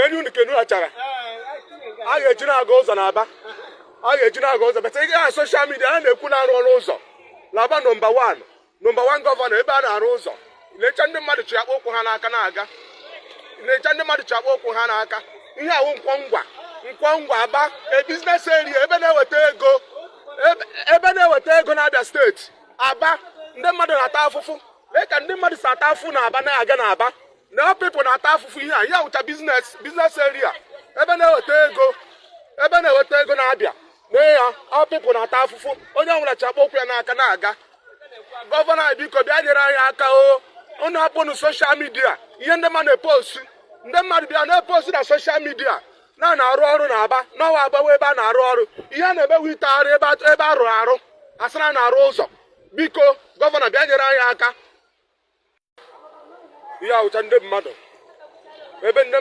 enyi unu Canoe achara a ga-eji na-aga ụzọ n'Aba a ga-eji na-aga ụzọ bata ị gaa soshal midia a na-ekwu na-arụ ọrụ ụzọ n'Aba nọmba 1 gọvanọ ebe a na-arụ ụzọ na-eche ndị mmadụ chi akpa ụkwụ ha n'aka na-aga na-eche ndị mmadụ chi akpa ụkwụ ha n'aka ihe awụ nkwọngwa Aba biznes area ebe na-eweta ego na Abia steeti Aba ndị mmadụ na-ata afụfụ lee ka ndị mmadụ si ata afụfụ na Aba na-aga na Aba na people na-ata afụfụ ihe a ya wụcha biznes area ebe na-eweta ego na Abia na ya people na-ata afụfụ onye ọbụla chi akpa ụkwụ ya n'aka na-aga gọvanọ biko bịa nyere anyị aka unu hapụnụ soshal midia ihe ndị mmadụ na-epostu ndị mmadụ bịa na-epostu na soshal midia na-arụ ọrụ na Aba n'ọwa agbawa ebe a na-arụ ọrụ ihe a na-emewe itegharị ebe a rụrụ arụ asara na-arụ ụzọ biko gọvanọ bịa nyere anyị aka ihe awụcha ndị mmadụ ebe ndị